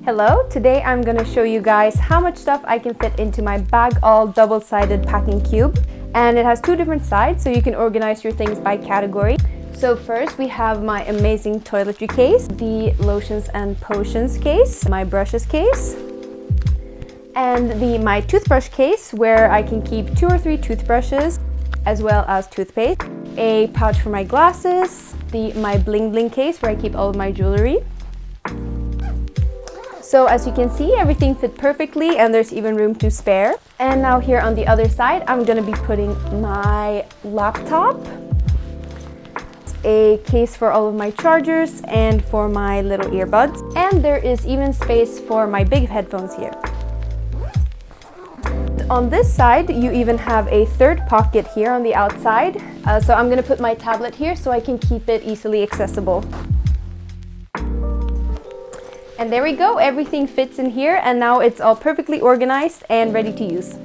Hello, today I'm gonna show you guys how much stuff I can fit into my Bag All double-sided packing cube. And it has two different sides, so you can organize your things by category. So first we have my amazing toiletry case, the lotions and potions case, my brushes case, and my toothbrush case where I can keep 2 or 3 toothbrushes as well as toothpaste, a pouch for my glasses, my bling bling case where I keep all of my jewelry. So as you can see, everything fit perfectly and there's even room to spare. And now here on the other side, I'm gonna be putting my laptop, a case for all of my chargers and for my little earbuds. And there is even space for my big headphones here. On this side, you even have a third pocket here on the outside. So I'm gonna put my tablet here so I can keep it easily accessible. And there we go, everything fits in here and now it's all perfectly organized and ready to use.